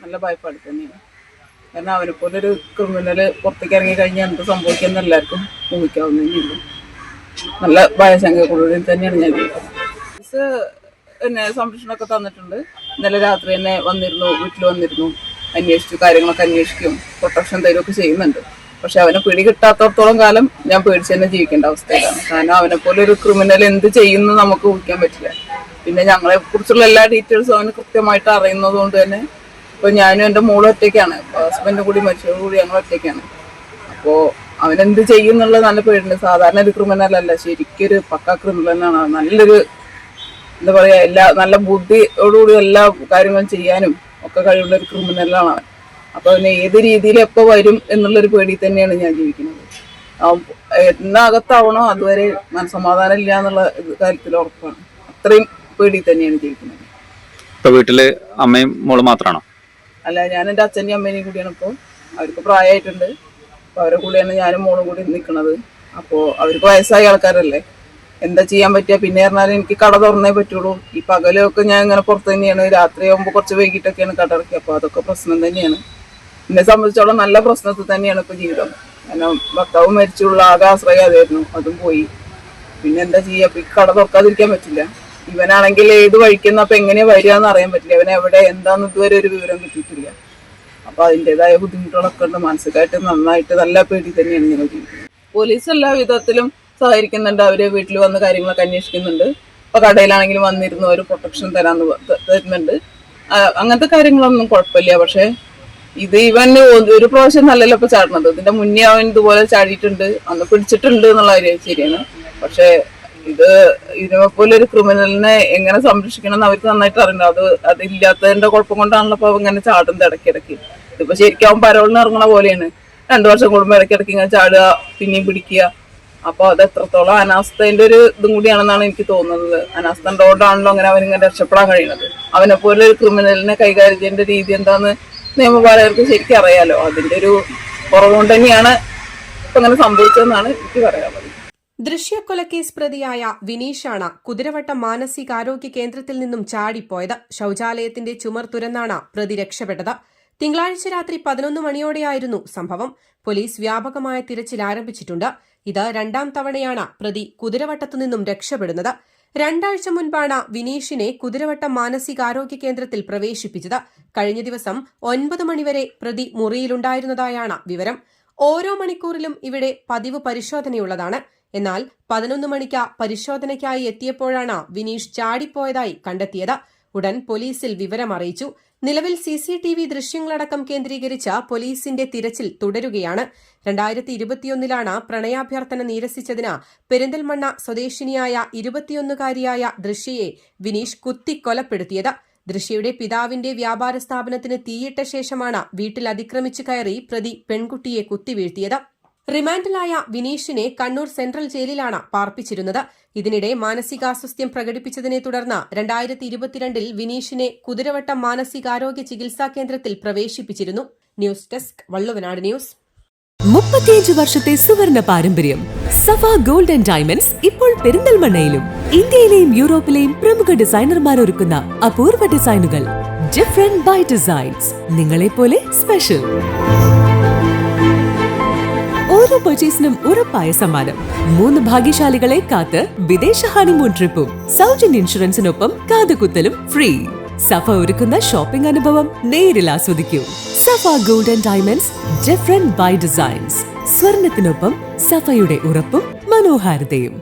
നല്ല ഭയപ്പാട് തന്നെയാണ്. കാരണം അവനെ പോലെ ഒരു ക്രിമിനല് പുറത്തേക്ക് ഇറങ്ങി കഴിഞ്ഞാൽ എന്ത് സംഭവിക്കുമെന്ന് എല്ലാവർക്കും ഊഹിക്കാവുന്നതന്നെയുള്ളൂ. നല്ല ഭയശങ്കയോടുകൂടി തന്നെയാണ് ഞാൻ പോലീസ് എന്നെ സംരക്ഷണമൊക്കെ തന്നിട്ടുണ്ട്. ഇന്നലെ രാത്രി തന്നെ വന്നിരുന്നു, വീട്ടിൽ വന്നിരുന്നു, അന്വേഷിച്ചു, കാര്യങ്ങളൊക്കെ അന്വേഷിക്കും, പ്രൊട്ടക്ഷൻ തരുമൊക്കെ ചെയ്യുന്നുണ്ട്. പക്ഷെ അവനെ പിടി കിട്ടാത്തടത്തോളം കാലം ഞാൻ പേടിച്ച് തന്നെ ജീവിക്കേണ്ട അവസ്ഥയിലാണ്. കാരണം അവനെ പോലെ ഒരു ക്രിമിനൽ എന്ത് ചെയ്യുന്നു നമുക്ക് ഊഹിക്കാൻ പറ്റില്ല. പിന്നെ ഞങ്ങളെ കുറിച്ചുള്ള എല്ലാ ഡീറ്റെയിൽസും അവന് കൃത്യമായിട്ട് അറിയുന്നത് കൊണ്ട് തന്നെ ഇപ്പൊ ഞാനും എൻ്റെ മോളും ഒറ്റയ്ക്കാണ്, ഹസ്ബൻഡും കൂടി മരിച്ചതോടുകൂടി ഞങ്ങൾ ഒറ്റയ്ക്കാണ്. അപ്പോൾ അവനെന്ത് ചെയ്യുന്നുള്ള നല്ല പേടിയുണ്ട്. സാധാരണ ഒരു ക്രിമിനലല്ല, ശരിക്കൊരു പക്ക ക്രിമിനലാണ്. നല്ലൊരു എന്താ പറയാ, നല്ല ബുദ്ധിയോടുകൂടി എല്ലാ കാര്യങ്ങളും ചെയ്യാനും ഒക്കെ കഴിവുള്ള ഒരു ക്രിമിനലാണ് അവൻ. അപ്പൊ അവന് ഏത് രീതിയിൽ എപ്പോ വരും എന്നുള്ളൊരു പേടി തന്നെയാണ് ഞാൻ ജീവിക്കുന്നത്. എന്നകത്താവണോ അതുവരെ മനസ്സമാധാനം ഇല്ല എന്നുള്ള കാര്യത്തിൽ ഉറപ്പാണ്. അത്രയും പേടി തന്നെയാണ് ജീവിക്കുന്നത്. ഇപ്പൊ വീട്ടില് അമ്മയും മോളും മാത്രമാണോ? അല്ല, ഞാൻ എൻ്റെ അച്ഛൻ്റെയും അമ്മേനെയും കൂടിയാണ്. ഇപ്പോൾ അവർക്ക് പ്രായമായിട്ടുണ്ട്. അപ്പോൾ അവരെ കൂടെയാണ് ഞാനും മോളും കൂടി നിൽക്കുന്നത്. അപ്പോൾ അവർക്ക് വയസ്സായ ആൾക്കാരല്ലേ, എന്താ ചെയ്യാൻ പറ്റുക? പിന്നെ പറഞ്ഞാൽ എനിക്ക് കട തുറന്നേ പറ്റുള്ളൂ. ഈ പകലൊക്കെ ഞാൻ ഇങ്ങനെ പുറത്ത് തന്നെയാണ്, രാത്രിയാകുമ്പോൾ കുറച്ച് വൈകിട്ടൊക്കെയാണ് കട ഇറക്കുക. അപ്പോൾ അതൊക്കെ പ്രശ്നം തന്നെയാണ്. എന്നെ സംബന്ധിച്ചോളം നല്ല പ്രശ്നത്തിൽ തന്നെയാണ് ഇപ്പോൾ ജീവിതം. കാരണം ഭർത്താവ് മരിച്ചുള്ള ആകെ ആശ്രയം അതായിരുന്നു, അതും പോയി. പിന്നെ എന്താ ചെയ്യുക? അപ്പോൾ ഈ കട തുറക്കാതിരിക്കാൻ പറ്റില്ല. ഇവനാണെങ്കിൽ ഏത് വഴിക്കുന്ന അപ്പം എങ്ങനെയാ വരിക എന്ന് അറിയാൻ പറ്റില്ല. ഇവനെ എവിടെ എന്താന്ന് ഇതുവരെ ഒരു വിവരം കിട്ടിയിട്ടില്ല. അപ്പൊ അതിൻ്റെതായ ബുദ്ധിമുട്ടുകളൊക്കെ ഉണ്ട്. മാനസികമായിട്ട് നന്നായിട്ട് നല്ല പേടി തന്നെയാണ് ഇങ്ങനെ ജീവിക്കുന്നത്. പോലീസ് എല്ലാ വിധത്തിലും സഹകരിക്കുന്നുണ്ട്. അവര് വീട്ടിൽ വന്ന് കാര്യങ്ങളൊക്കെ അന്വേഷിക്കുന്നുണ്ട്. ഇപ്പൊ കടയിലാണെങ്കിലും വന്നിരുന്നു, ഒരു പ്രൊട്ടക്ഷൻ തരുന്നുണ്ട്. അങ്ങനത്തെ കാര്യങ്ങളൊന്നും കുഴപ്പമില്ല. പക്ഷെ ഇത് ഇവന് ഒരു പ്രാവശ്യം നല്ലല്ലോ ഇപ്പൊ ചാടുന്നത്. ഇതിന്റെ മുന്നേ അവൻ ഇതുപോലെ ചാടിയിട്ടുണ്ട്, അന്ന് പിടിച്ചിട്ടുണ്ട് എന്നുള്ള കാര്യം ശരിയാണ്. പക്ഷെ ഇതിനെ പോലെ ഒരു ക്രിമിനലിനെ എങ്ങനെ സംരക്ഷിക്കണം എന്ന് അവർക്ക് നന്നായിട്ട് അറിയണ്ട. അതില്ലാത്തതിന്റെ കുഴപ്പം കൊണ്ടാണല്ലോ ഇപ്പൊ ഇങ്ങനെ ചാടുന്നത് ഇടയ്ക്കിടയ്ക്ക്. ഇതിപ്പോ ശരിക്കും അവൻ പരോളിന് ഇറങ്ങണ പോലെയാണ്. 2 വർഷം കൂടുമ്പോൾ ഇടയ്ക്കിടയ്ക്ക് ഇങ്ങനെ ചാടുക, പിന്നെയും പിടിക്കുക. അപ്പൊ അത് എത്രത്തോളം അനാസ്ഥന്റെ ഒരു ഇതും കൂടിയാണെന്നാണ് എനിക്ക് തോന്നുന്നത്. അനാസ്ഥ ഉണ്ടോണ്ടാണല്ലോ അങ്ങനെ അവനിങ്ങനെ രക്ഷപ്പെടാൻ കഴിയുന്നത്. അവനെ പോലെ ഒരു ക്രിമിനലിനെ കൈകാര്യം ചെയ്യേണ്ട രീതി എന്താന്ന് നിയമപാലകർക്ക് ശരിക്കും അറിയാലോ. അതിന്റെ ഒരു കുറവുകൊണ്ട് തന്നെയാണ് ഇപ്പൊ അങ്ങനെ സംഭവിച്ചതെന്നാണ് എനിക്ക് പറയാനുള്ളത്. ദൃശ്യക്കൊലക്കേസ് പ്രതിയായ വിനീഷാണ് കുതിരവട്ടം മാനസികാരോഗ്യ കേന്ദ്രത്തിൽ നിന്നും ചാടിപ്പോയത്. ശൌചാലയത്തിന്റെ ചുമർ തുരന്നാണ് പ്രതി രക്ഷപ്പെട്ടത്. തിങ്കളാഴ്ച രാത്രി 11 മണിയോടെയായിരുന്നു സംഭവം. പോലീസ് വ്യാപകമായ തിരച്ചിൽ ആരംഭിച്ചിട്ടുണ്ട്. ഇത് 2ാം തവണയാണ് പ്രതി കുതിരവട്ടത്തുനിന്നും രക്ഷപ്പെടുന്നത്. 2 ആഴ്ച മുൻപാണ് വിനീഷിനെ കുതിരവട്ടം മാനസികാരോഗ്യ കേന്ദ്രത്തിൽ പ്രവേശിപ്പിച്ചത്. കഴിഞ്ഞ ദിവസം 9 മണിവരെ പ്രതി മുറിയിലുണ്ടായിരുന്നതായാണ് വിവരം. ഓരോ മണിക്കൂറിലും ഇവിടെ പതിവ് പരിശോധനയുള്ളതാണ്. എന്നാൽ 11 മണിക്ക് പരിശോധനയ്ക്കായി എത്തിയപ്പോഴാണ് വിനീഷ് ചാടിപ്പോയതായി കണ്ടെത്തിയത്. ഉടൻ പോലീസിൽ വിവരമറിയിച്ചു. നിലവിൽ CCTV ദൃശ്യങ്ങളടക്കം കേന്ദ്രീകരിച്ച് പോലീസിന്റെ തിരച്ചിൽ തുടരുകയാണ്. 2021 പ്രണയാഭ്യർത്ഥന നിരസിച്ചതിന് പെരിന്തൽമണ്ണ സ്വദേശിനിയായ 21-കാരിയായ ദൃശ്യയെ വിനീഷ് കുത്തിക്കൊലപ്പെടുത്തിയത്. ദൃശ്യയുടെ പിതാവിന്റെ വ്യാപാര സ്ഥാപനത്തിന് തീയിട്ട ശേഷമാണ് വീട്ടിൽ അതിക്രമിച്ചു കയറി പ്രതി പെൺകുട്ടിയെ കുത്തിവീഴ്ത്തിയത്. റിമാൻഡിലായ വിനീഷിനെ കണ്ണൂർ സെൻട്രൽ ജയിലിലാണ് പാർപ്പിച്ചിരുന്നത്. ഇതിനിടെ മാനസികാസ്വാസ്ഥ്യം പ്രകടിപ്പിച്ചതിനെ തുടർന്ന് 2022 വിനീഷിനെ കുതിരവട്ടം മാനസികാരോഗ്യ ചികിത്സാ കേന്ദ്രത്തിൽ പ്രവേശിപ്പിച്ചിരുന്നു. News desk Valluvanad news. 35 വർഷത്തെ സുവർണ പാരമ്പര്യം. സഫ ഗോൾഡ് ആൻഡ് ഡയമണ്ട്സ് ഇപ്പോൾ പെരിന്തൽമണ്ണയിലും. ഇന്ത്യയിലെയും യൂറോപ്പിലെയും പ്രമുഖ ഡിസൈനർമാർ ഒരുക്കുന്ന അപൂർവ ഡിസൈനുകൾ. Different by designs. നിങ്ങളെപ്പോലെ സ്പെഷ്യൽ. ഓരോ പർച്ചേസിനും ഉറപ്പായ സമ്മാനം. 3 ഭാഗ്യശാലികളെ കാത്ത് വിദേശ ഹണിമൂൺ ട്രിപ്പും സൗജന്യ ഇൻഷുറൻസിനൊപ്പം കാതുകുത്തലും ഫ്രീ. സഫ ഒരുക്കുന്ന ഷോപ്പിംഗ് അനുഭവം നേരിൽ ആസ്വദിക്കൂ. Safa gold and diamonds. Different by designs. സ്വർണത്തിനൊപ്പം സഫയുടെ ഉറപ്പും മനോഹാരിതയും.